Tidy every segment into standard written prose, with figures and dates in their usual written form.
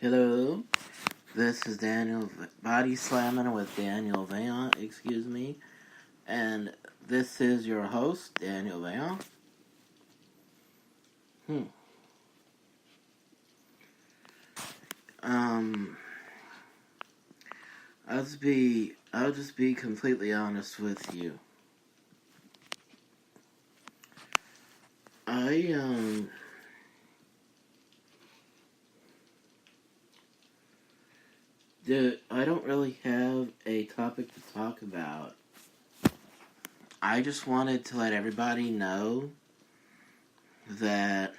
Hello, this is Daniel Body Slamming with Daniel Vaillant, and this is your host, Daniel Vaillant. I'll just be completely honest with you. I don't really have a topic to talk about. I just wanted to let everybody know that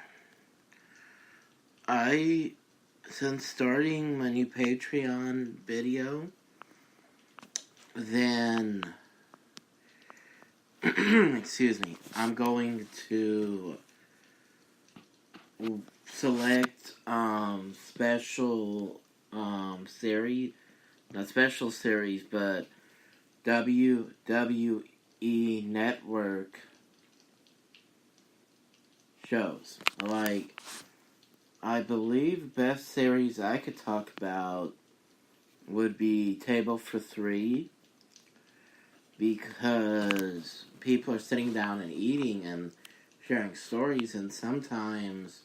since starting my new Patreon video, then, excuse me, I'm going to select special series, not special series, but WWE Network shows. Like, I believe the best series I could talk about would be Table for Three, because people are sitting down and eating and sharing stories, and sometimes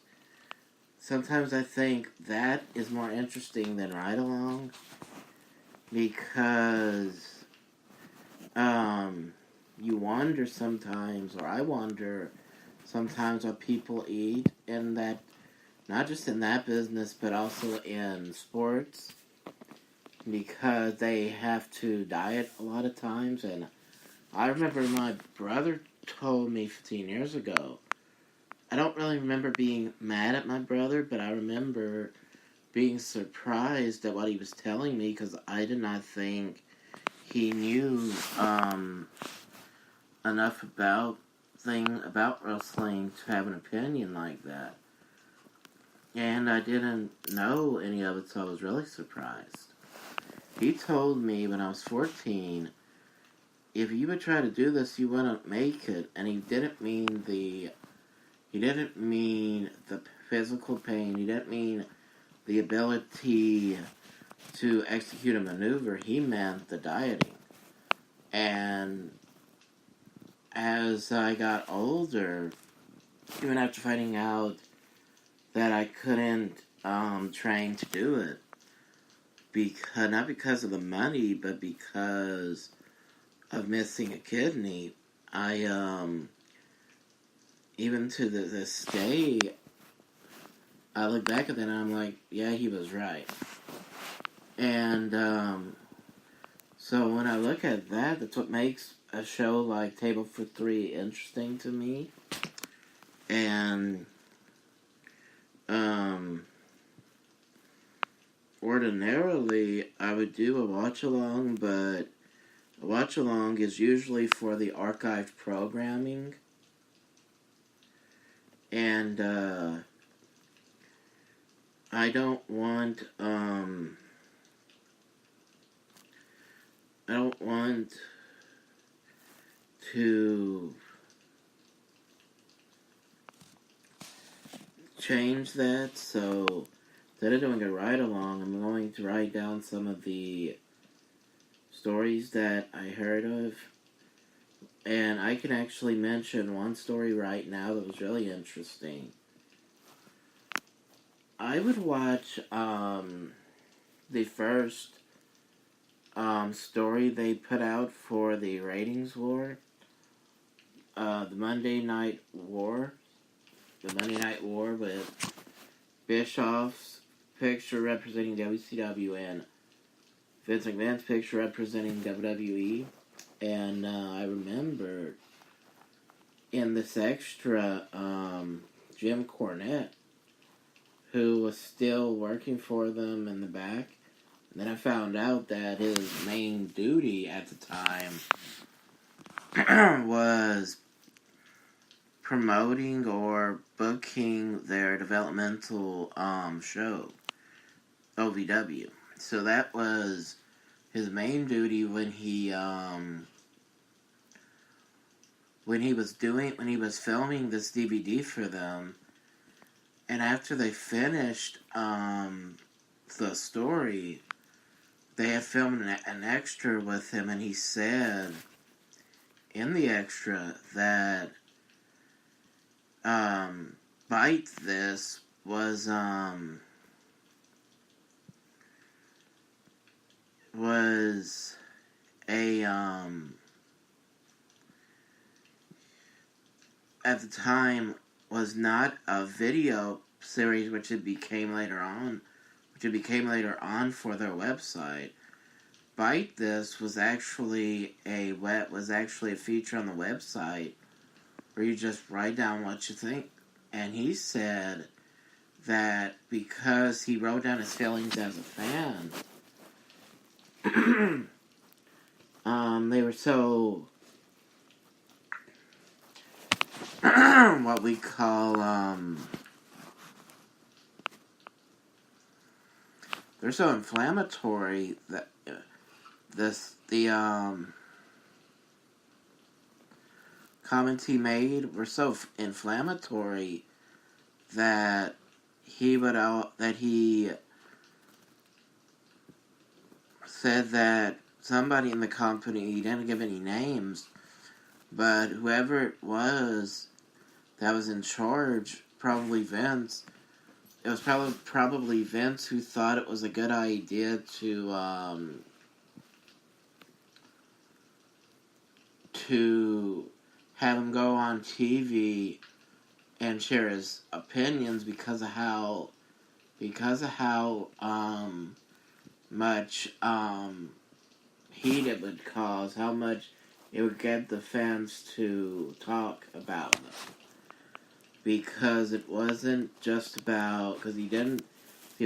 I think that is more interesting than Ride Along, because you wonder sometimes, or I wonder sometimes, what people eat in that, not just in that business, but also in sports, because they have to diet a lot of times. And I remember my brother told me 15 years ago, I don't really remember being mad at my brother, but I remember being surprised at what he was telling me, because I did not think he knew enough about wrestling to have an opinion like that. And I didn't know any of it, so I was really surprised. He told me when I was 14, if you would try to do this, you wouldn't make it. And he didn't mean the physical pain. He didn't mean the ability to execute a maneuver. He meant the dieting. And as I got older, even after finding out that I couldn't train to do it, not because of the money, but because of missing a kidney, I even to this day, I look back at that and I'm like, yeah, he was right. And so when I look at that, that's what makes a show like Table for Three interesting to me. And ordinarily I would do a watch along, but a watch along is usually for the archived programming. And I don't want to change that, so instead of doing a ride along, I'm going to write down some of the stories that I heard of. And I can actually mention one story right now that was really interesting. I would watch the first story they put out for the ratings war, the Monday Night War with Bischoff's picture representing WCW and Vince McMahon's picture representing WWE. And I remember in this extra, Jim Cornette, who was still working for them in the back. And then I found out that his main duty at the time was promoting or booking their developmental show, OVW. So that was his main duty when he was filming this DVD for them. And after they finished the story, they had filmed an extra with him, and he said in the extra that Bite This was a at the time was not a video series, which it became later on for their website. Bite This was actually a feature on the website where you just write down what you think. And he said that because he wrote down his feelings as a fan, they were so what we call they're so inflammatory that the comments he made were so inflammatory that he said that somebody in the company, he didn't give any names, but whoever it was that was in charge, probably Vince, it was probably Vince who thought it was a good idea to have him go on TV and share his opinions because of how much heat it would cause, how much it would get the fans to talk about them. Because it wasn't just about, because he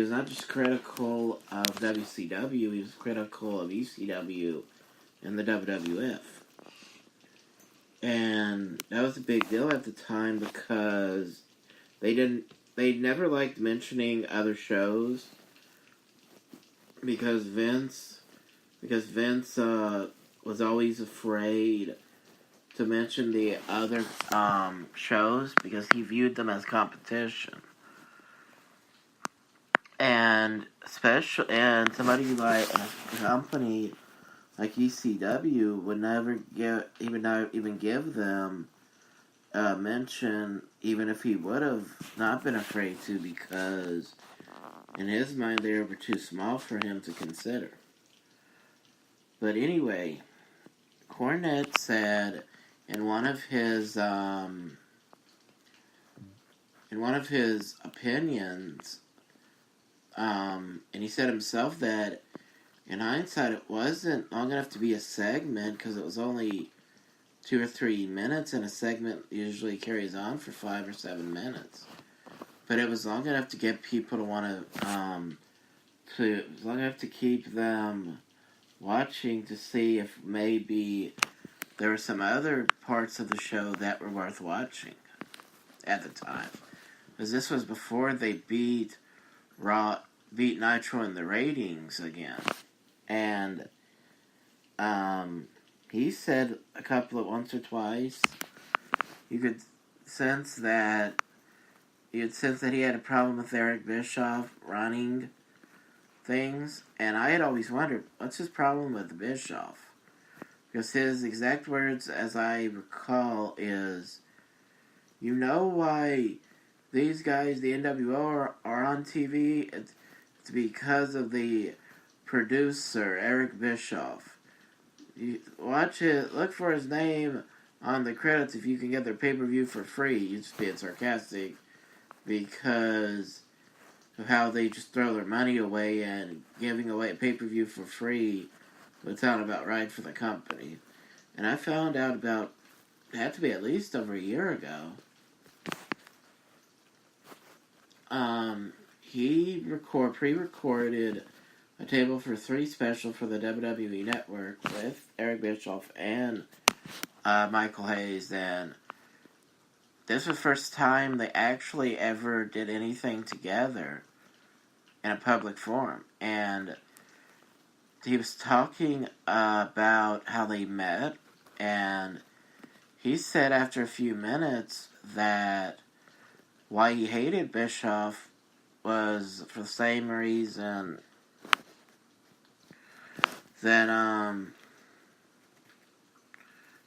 was not just critical of WCW, he was critical of ECW and the WWF. And that was a big deal at the time because they never liked mentioning other shows because Vince was always afraid to mention the other shows because he viewed them as competition. And somebody like a company like ECW would never even give them a mention, even if he would have not been afraid to, because in his mind they were too small for him to consider. But anyway, Cornette said in one of his opinions, and he said himself that in hindsight it wasn't long enough to be a segment because it was only 2 or 3 minutes, and a segment usually carries on for 5 or 7 minutes. But it was long enough to get people to want long enough to keep them watching to see if maybe there were some other parts of the show that were worth watching at the time. Because this was before they beat Nitro in the ratings again. And he said once or twice, you could sense that he had a problem with Eric Bischoff running things. And I had always wondered, what's his problem with Bischoff? Because his exact words, as I recall, is, you know why these guys, the NWO, are on TV? It's because of the producer, Eric Bischoff. You watch it, look for his name on the credits if you can get their pay-per-view for free. He's just being sarcastic because of how they just throw their money away, and giving away a pay-per-view for free would sound about right for the company. And I found out it had to be at least over a year ago. He pre-recorded a table for 3 special for the WWE Network with Eric Bischoff and Michael Hayes, and this was the first time they actually ever did anything together in a public forum. And he was talking about how they met, and he said after a few minutes that why he hated Bischoff was for the same reason that,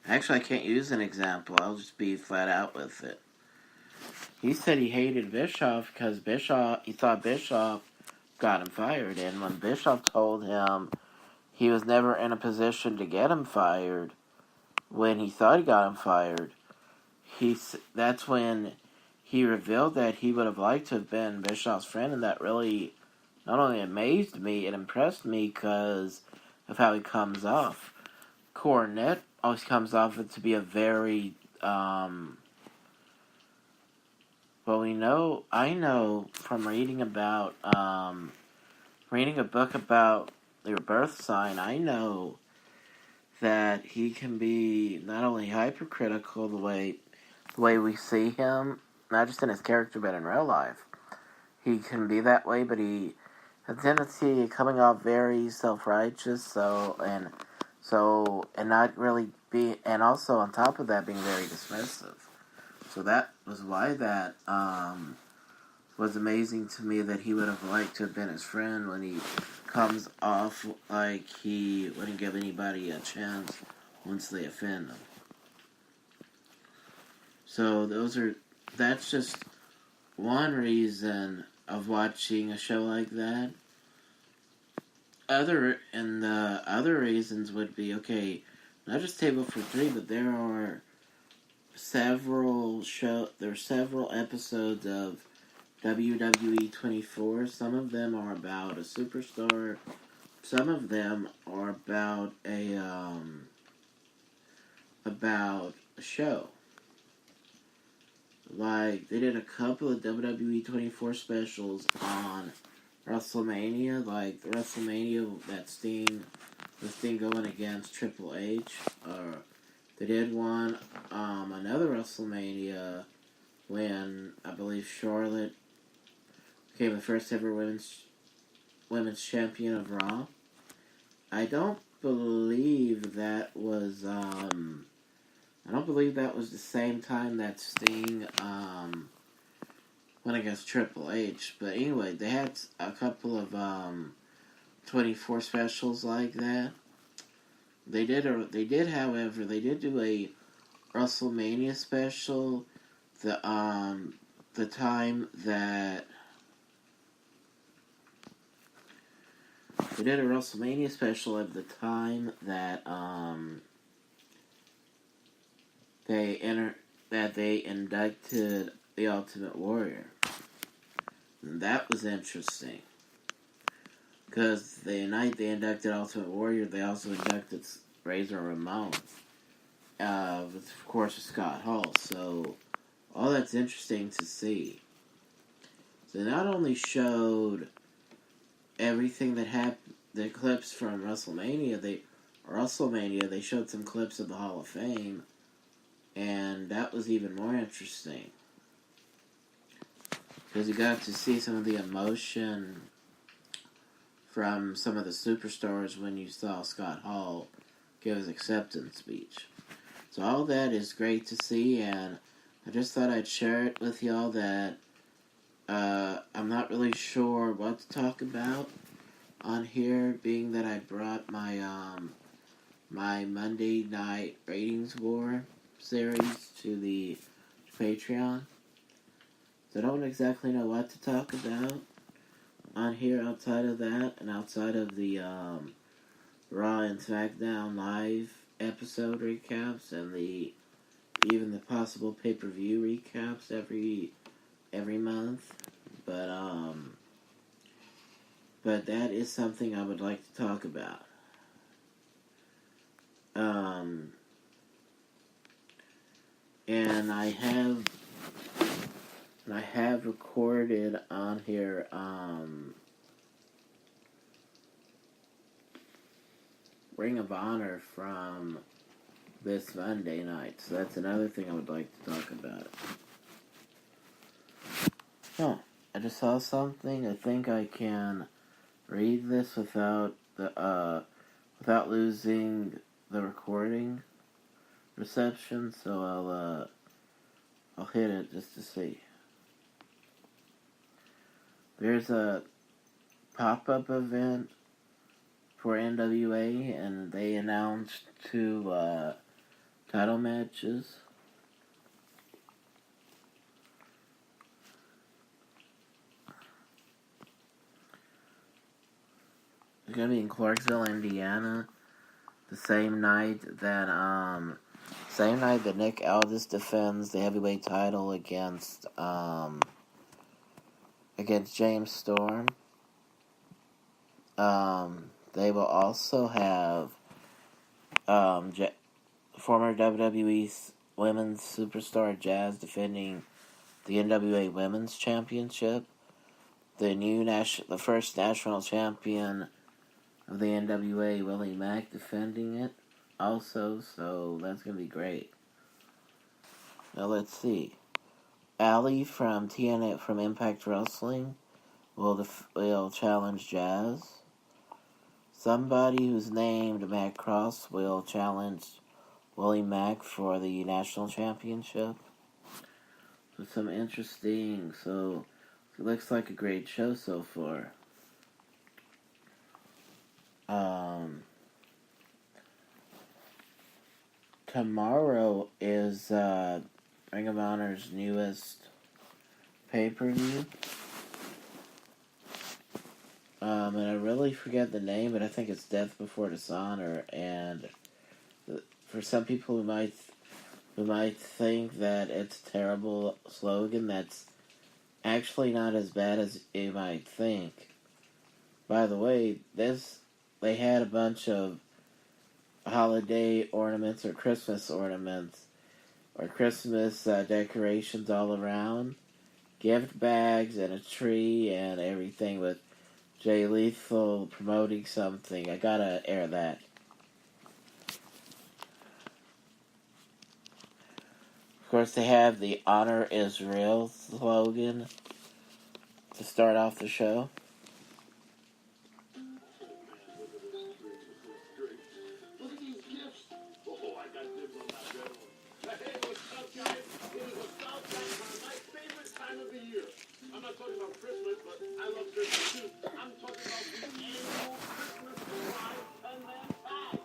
actually I can't use an example, I'll just be flat out with it. He said he hated Bischoff because he thought Bischoff got him fired, and when Bischoff told him he was never in a position to get him fired, when he thought he got him fired, that's when he revealed that he would have liked to have been Bischoff's friend, and that really not only amazed me, it impressed me because of how he comes off. Cornette always comes off to be a very, I know from reading a book about your birth sign, I know that he can be not only hypercritical the way we see him, not just in his character but in real life. He can be that way, but he has a tendency of coming off very self-righteous, and not really and also on top of that being very dismissive. So that was why that was amazing to me, that he would have liked to have been his friend when he comes off like he wouldn't give anybody a chance once they offend him. So that's just one reason of watching a show like that. The other reasons would be, okay, not just Table for Three, but there are several episodes of WWE 24. Some of them are about a superstar. Some of them are about a show. Like, they did a couple of WWE 24 specials on WrestleMania, like the WrestleMania that Sting going against Triple H. They did one, another WrestleMania when I believe Charlotte became the first ever women's champion of Raw. I don't believe that was the same time that Sting went against Triple H. But anyway, they had a couple of 24 specials like that. They did do a WrestleMania special. The time that they did a WrestleMania special at the time that they inducted the Ultimate Warrior. And that was interesting. Because the night they inducted Ultimate Warrior, they also inducted Razor Ramon. Of course, Scott Hall. So, all that's interesting to see. So, they not only showed everything that happened, the clips from WrestleMania, they showed some clips of the Hall of Fame. And that was even more interesting. Because you got to see some of the emotion from some of the superstars when you saw Scott Hall give his acceptance speech. So all that is great to see, and I just thought I'd share it with y'all that I'm not really sure what to talk about on here, being that I brought my my Monday Night Ratings War series to the Patreon. So I don't exactly know what to talk about on here outside of that, and outside of the Raw and SmackDown live episode recaps and even the possible pay-per-view recaps every month. But that is something I would like to talk about. And I have recorded on here Ring of Honor from this Monday night. So that's another thing I would like to talk about. I just saw something. I think I can read this without losing the recording reception. So I'll hit it just to see. there's a pop-up event for NWA, and they announced 2 title matches. It's gonna be in Clarksville, Indiana, the same night that Nick Aldis defends the heavyweight title against James Storm. They will also have former WWE Women's Superstar Jazz defending the NWA Women's Championship. The first national champion of the NWA, Willie Mack, defending it also, so that's going to be great. Now let's see. Allie from TNA from Impact Wrestling will challenge Jazz. Somebody who's named Matt Cross will challenge Willie Mack for the national championship. So some interesting. So it looks like a great show so far. Tomorrow is Ring of Honor's newest pay-per-view. And I really forget the name, but I think it's Death Before Dishonor. And for some people who might think that it's a terrible slogan, that's actually not as bad as you might think. By the way, they had a bunch of holiday ornaments or Christmas ornaments or Christmas decorations all around, gift bags and a tree and everything with Jay Lethal promoting something. I gotta air that. Of course, they have the Honor Israel slogan to start off the show. I'm not talking about Christmas, but I love Christmas too. I'm talking about the annual Christmas Pride 10-man tag.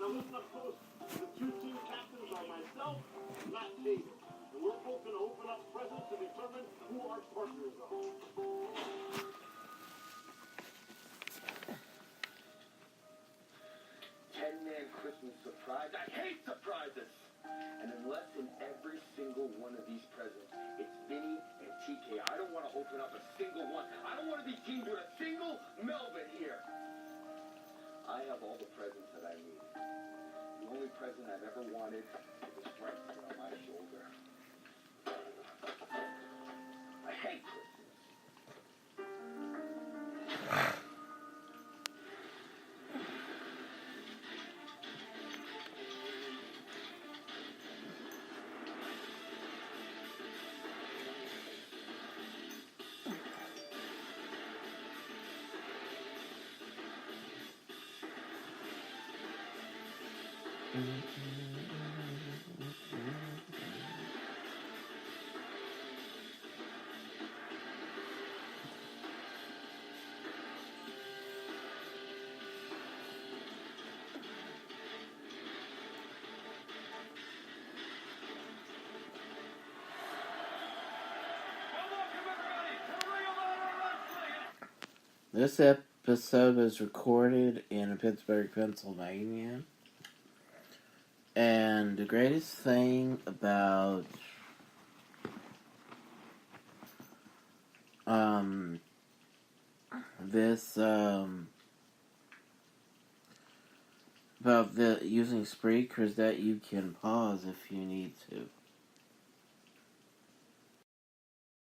Now listen up close. The 2 team captains are myself, Matt Taven. And we're both going to open up presents to determine who our partners are. 10-man Christmas surprise. I hate surprises! And unless in every single one of these presents, it's Vinny and TK, I don't want to open up a single one. I don't want to be teamed with a single Melvin here. I have all the presents that I need. The only present I've ever wanted is right here on my shoulder. I hate Christmas. This episode was recorded in Pittsburgh, Pennsylvania. And the greatest thing about this about the using Spreaker is that you can pause if you need to.